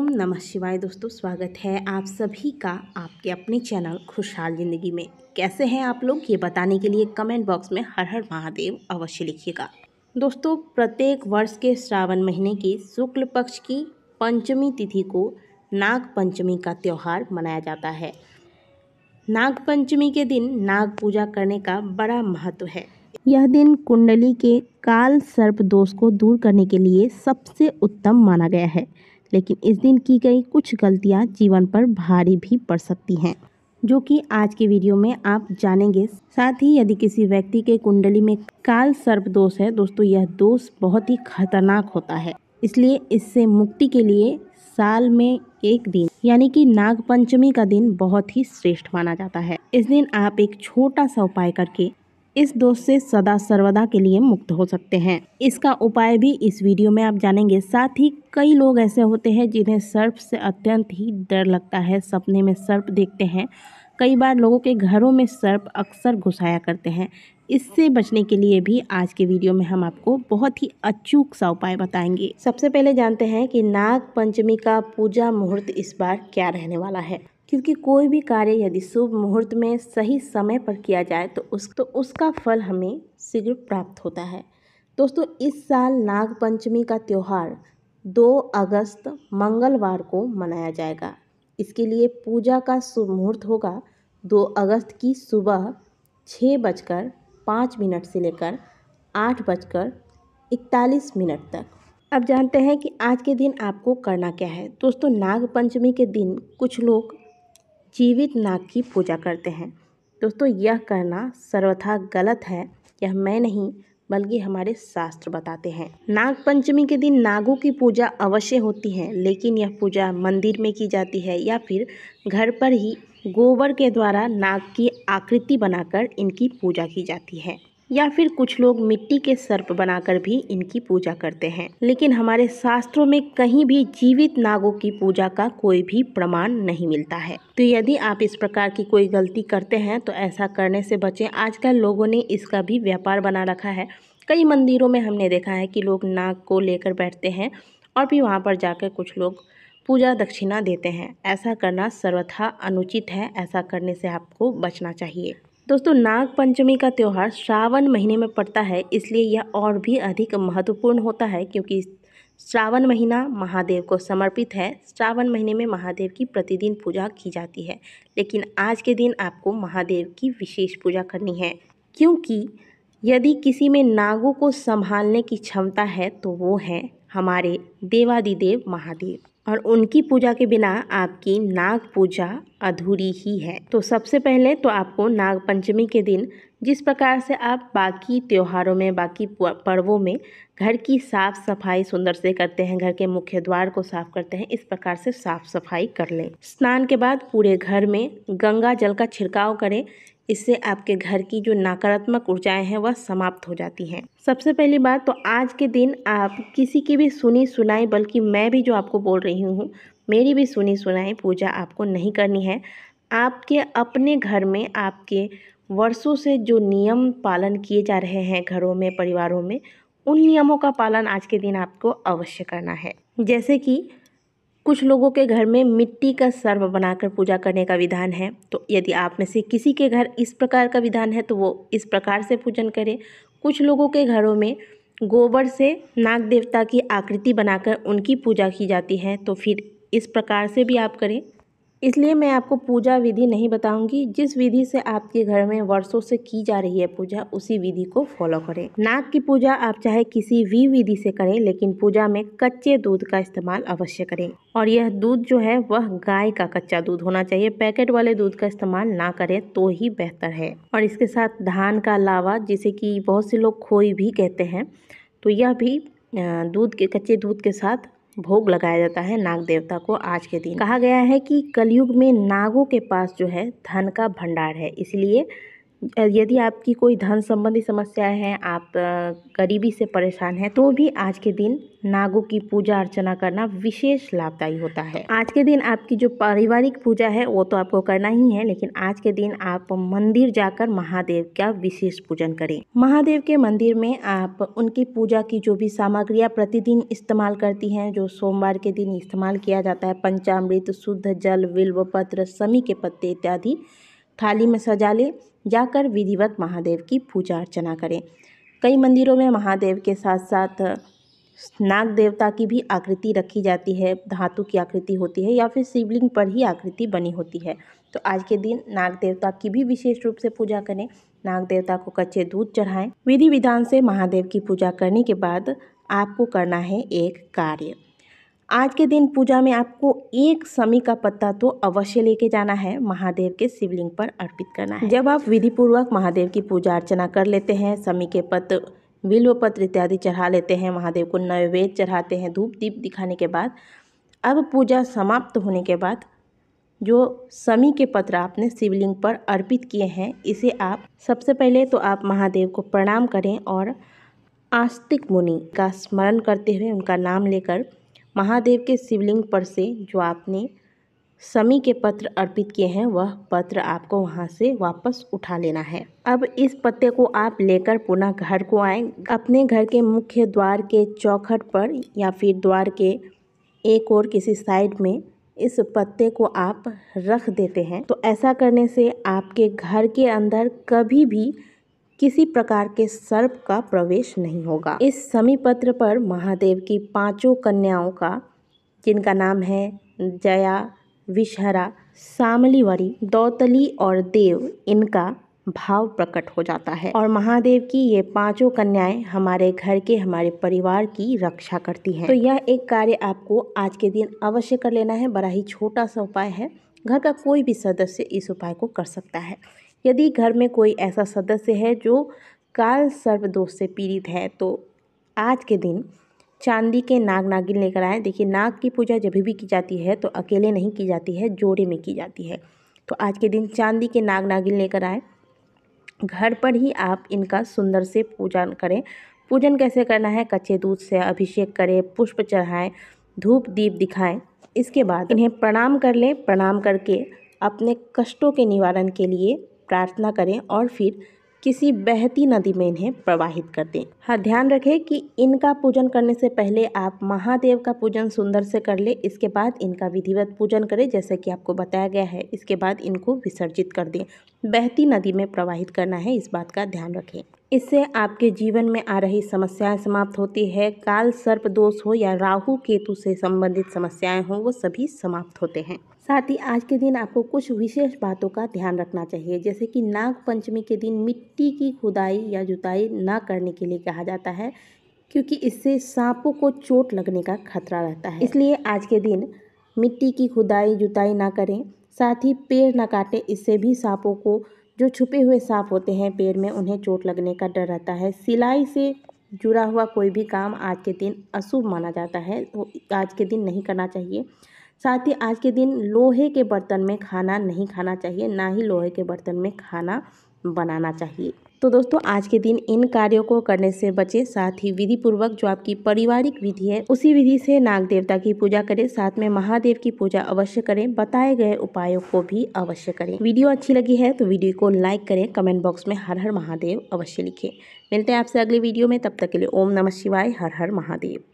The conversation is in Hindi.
ओम नमः शिवाय। दोस्तों, स्वागत है आप सभी का आपके अपने चैनल खुशहाल ज़िंदगी में। कैसे हैं आप लोग, ये बताने के लिए कमेंट बॉक्स में हर हर महादेव अवश्य लिखिएगा। दोस्तों, प्रत्येक वर्ष के श्रावण महीने की शुक्ल पक्ष की पंचमी तिथि को नाग पंचमी का त्यौहार मनाया जाता है। नाग पंचमी के दिन नाग पूजा करने का बड़ा महत्व है। यह दिन कुंडली के काल सर्प दोष को दूर करने के लिए सबसे उत्तम माना गया है, लेकिन इस दिन की गई कुछ गलतियां जीवन पर भारी भी पड़ सकती हैं, जो कि आज के वीडियो में आप जानेंगे। साथ ही यदि किसी व्यक्ति के कुंडली में काल सर्प दोष है दोस्तों, यह दोष बहुत ही खतरनाक होता है, इसलिए इससे मुक्ति के लिए साल में एक दिन यानी कि नाग पंचमी का दिन बहुत ही श्रेष्ठ माना जाता है। इस दिन आप एक छोटा सा उपाय करके इस दोष से सदा सर्वदा के लिए मुक्त हो सकते हैं। इसका उपाय भी इस वीडियो में आप जानेंगे। साथ ही कई लोग ऐसे होते हैं जिन्हें सर्प से अत्यंत ही डर लगता है, सपने में सर्प देखते हैं। कई बार लोगों के घरों में सर्प अक्सर घुसाया करते हैं। इससे बचने के लिए भी आज के वीडियो में हम आपको बहुत ही अचूक सा उपाय बताएंगे। सबसे पहले जानते हैं कि नाग पंचमी का पूजा मुहूर्त इस बार क्या रहने वाला है, क्योंकि कोई भी कार्य यदि शुभ मुहूर्त में सही समय पर किया जाए तो उसका फल हमें शीघ्र प्राप्त होता है। दोस्तों, इस साल नाग पंचमी का त्यौहार 2 अगस्त मंगलवार को मनाया जाएगा। इसके लिए पूजा का शुभ मुहूर्त होगा 2 अगस्त की सुबह 6:05 से लेकर 8:41 तक। अब जानते हैं कि आज के दिन आपको करना क्या है। दोस्तों, नाग पंचमी के दिन कुछ लोग जीवित नाग की पूजा करते हैं। दोस्तों, यह करना सर्वथा गलत है। यह मैं नहीं बल्कि हमारे शास्त्र बताते हैं। नाग पंचमी के दिन नागों की पूजा अवश्य होती है, लेकिन यह पूजा मंदिर में की जाती है या फिर घर पर ही गोबर के द्वारा नाग की आकृति बनाकर इनकी पूजा की जाती है, या फिर कुछ लोग मिट्टी के सर्प बनाकर भी इनकी पूजा करते हैं। लेकिन हमारे शास्त्रों में कहीं भी जीवित नागों की पूजा का कोई भी प्रमाण नहीं मिलता है। तो यदि आप इस प्रकार की कोई गलती करते हैं तो ऐसा करने से बचें। आजकल लोगों ने इसका भी व्यापार बना रखा है। कई मंदिरों में हमने देखा है कि लोग नाग को लेकर बैठते हैं और फिर वहाँ पर जाकर कुछ लोग पूजा दक्षिणा देते हैं। ऐसा करना सर्वथा अनुचित है। ऐसा करने से आपको बचना चाहिए। दोस्तों, नाग पंचमी का त्यौहार श्रावण महीने में पड़ता है, इसलिए यह और भी अधिक महत्वपूर्ण होता है, क्योंकि श्रावण महीना महादेव को समर्पित है। श्रावण महीने में महादेव की प्रतिदिन पूजा की जाती है, लेकिन आज के दिन आपको महादेव की विशेष पूजा करनी है, क्योंकि यदि किसी में नागों को संभालने की क्षमता है तो वो है हमारे देवादिदेव महादेव, और उनकी पूजा के बिना आपकी नाग पूजा अधूरी ही है। तो सबसे पहले तो आपको नाग पंचमी के दिन जिस प्रकार से आप बाकी त्योहारों में, बाकी पर्वों में घर की साफ सफाई सुंदर से करते हैं, घर के मुख्य द्वार को साफ करते हैं, इस प्रकार से साफ सफाई कर लें। स्नान के बाद पूरे घर में गंगा जल का छिड़काव करें। इससे आपके घर की जो नकारात्मक ऊर्जाएं हैं वह समाप्त हो जाती हैं। सबसे पहली बात तो आज के दिन आप किसी की भी सुनी सुनाई, बल्कि मैं भी जो आपको बोल रही हूँ मेरी भी सुनी सुनाई पूजा आपको नहीं करनी है। आपके अपने घर में आपके वर्षों से जो नियम पालन किए जा रहे हैं घरों में, परिवारों में, उन नियमों का पालन आज के दिन आपको अवश्य करना है। जैसे कि कुछ लोगों के घर में मिट्टी का सर्प बनाकर पूजा करने का विधान है, तो यदि आप में से किसी के घर इस प्रकार का विधान है तो वो इस प्रकार से पूजन करें। कुछ लोगों के घरों में गोबर से नाग देवता की आकृति बनाकर उनकी पूजा की जाती है, तो फिर इस प्रकार से भी आप करें। इसलिए मैं आपको पूजा विधि नहीं बताऊंगी। जिस विधि से आपके घर में वर्षों से की जा रही है पूजा, उसी विधि को फॉलो करें। नाग की पूजा आप चाहे किसी भी विधि से करें, लेकिन पूजा में कच्चे दूध का इस्तेमाल अवश्य करें, और यह दूध जो है वह गाय का कच्चा दूध होना चाहिए। पैकेट वाले दूध का इस्तेमाल ना करें तो ही बेहतर है। और इसके साथ धान का लावा, जिसे कि बहुत से लोग खोई भी कहते हैं, तो यह भी दूध के कच्चे दूध के साथ भोग लगाया जाता है नाग देवता को आज के दिन। कहा गया है कि कलयुग में नागों के पास जो है धन का भंडार है, इसलिए यदि आपकी कोई धन संबंधी समस्या है, आप गरीबी से परेशान हैं, तो भी आज के दिन नागों की पूजा अर्चना करना विशेष लाभदायी होता है। आज के दिन आपकी जो पारिवारिक पूजा है वो तो आपको करना ही है, लेकिन आज के दिन आप मंदिर जाकर महादेव का विशेष पूजन करें। महादेव के मंदिर में आप उनकी पूजा की जो भी सामग्रियाँ प्रतिदिन इस्तेमाल करती हैं, जो सोमवार के दिन इस्तेमाल किया जाता है, पंचामृत, शुद्ध जल, बिल्व पत्र, समी के पत्ते इत्यादि थाली में सजा ले, जाकर विधिवत महादेव की पूजा अर्चना करें। कई मंदिरों में महादेव के साथ साथ नाग देवता की भी आकृति रखी जाती है, धातु की आकृति होती है या फिर शिवलिंग पर ही आकृति बनी होती है। तो आज के दिन नाग देवता की भी विशेष रूप से पूजा करें। नाग देवता को कच्चे दूध चढ़ाएं। विधि विधान से महादेव की पूजा करने के बाद आपको करना है एक कार्य। आज के दिन पूजा में आपको एक समी का पत्ता तो अवश्य लेके जाना है, महादेव के शिवलिंग पर अर्पित करना है। जब आप विधि पूर्वक महादेव की पूजा अर्चना कर लेते हैं, समी के पत्र, बिल्व पत्र इत्यादि चढ़ा लेते हैं, महादेव को नैवेद्य चढ़ाते हैं, धूप दीप दिखाने के बाद, अब पूजा समाप्त होने के बाद जो समी के पत्र आपने शिवलिंग पर अर्पित किए हैं, इसे आप सबसे पहले तो आप महादेव को प्रणाम करें और आस्तिक मुनि का स्मरण करते हुए उनका नाम लेकर महादेव के शिवलिंग पर से जो आपने समी के पत्र अर्पित किए हैं वह पत्र आपको वहां से वापस उठा लेना है। अब इस पत्ते को आप लेकर पुनः घर को आएं। अपने घर के मुख्य द्वार के चौखट पर या फिर द्वार के एक और किसी साइड में इस पत्ते को आप रख देते हैं। तो ऐसा करने से आपके घर के अंदर कभी भी किसी प्रकार के सर्प का प्रवेश नहीं होगा। इस समी पत्र पर महादेव की 5 कन्याओं का, जिनका नाम है जया, विषहरा, सामलीवरी, दौतली और देव, इनका भाव प्रकट हो जाता है और महादेव की ये 5 कन्याएं हमारे घर के, हमारे परिवार की रक्षा करती हैं। तो यह एक कार्य आपको आज के दिन अवश्य कर लेना है। बड़ा ही छोटा सा उपाय है, घर का कोई भी सदस्य इस उपाय को कर सकता है। यदि घर में कोई ऐसा सदस्य है जो काल सर्प दोष से पीड़ित है, तो आज के दिन चांदी के नाग नागिन लेकर आएँ। देखिए, नाग की पूजा जब भी की जाती है तो अकेले नहीं की जाती है, जोड़े में की जाती है। तो आज के दिन चांदी के नाग नागिन लेकर आएँ। घर पर ही आप इनका सुंदर से पूजन करें। पूजन कैसे करना है? कच्चे दूध से अभिषेक करें, पुष्प चढ़ाएं, धूप दीप दिखाएं। इसके बाद इन्हें प्रणाम कर लें। प्रणाम करके अपने कष्टों के निवारण के लिए प्रार्थना करें और फिर किसी बहती नदी में इन्हें प्रवाहित कर दें। हाँ, ध्यान रखें कि इनका पूजन करने से पहले आप महादेव का पूजन सुंदर से कर ले। इसके बाद इनका विधिवत पूजन करें जैसे कि आपको बताया गया है। इसके बाद इनको विसर्जित कर दें। बहती नदी में प्रवाहित करना है, इस बात का ध्यान रखें। इससे आपके जीवन में आ रही समस्याएं समाप्त होती है। काल सर्प दोष हो या राहु केतु से संबंधित समस्याएं हों, वो सभी समाप्त होते हैं। साथ ही आज के दिन आपको कुछ विशेष बातों का ध्यान रखना चाहिए, जैसे कि नाग पंचमी के दिन मिट्टी की खुदाई या जुताई न करने के लिए कहा जाता है, क्योंकि इससे सांपों को चोट लगने का खतरा रहता है। इसलिए आज के दिन मिट्टी की खुदाई जुताई ना करें। साथ ही पेड़ न काटें, इससे भी सांपों को, जो छुपे हुए सांप होते हैं पेड़ में, उन्हें चोट लगने का डर रहता है। सिलाई से जुड़ा हुआ कोई भी काम आज के दिन अशुभ माना जाता है, तो आज के दिन नहीं करना चाहिए। साथ ही आज के दिन लोहे के बर्तन में खाना नहीं खाना चाहिए, ना ही लोहे के बर्तन में खाना बनाना चाहिए। तो दोस्तों, आज के दिन इन कार्यों को करने से बचें। साथ ही विधि पूर्वक जो आपकी पारिवारिक विधि है उसी विधि से नाग देवता की पूजा करें। साथ में महादेव की पूजा अवश्य करें। बताए गए उपायों को भी अवश्य करें। वीडियो अच्छी लगी है तो वीडियो को लाइक करें। कमेंट बॉक्स में हर हर महादेव अवश्य लिखें। मिलते हैं आपसे अगली वीडियो में, तब तक के लिए ओम नमः शिवाय, हर हर महादेव।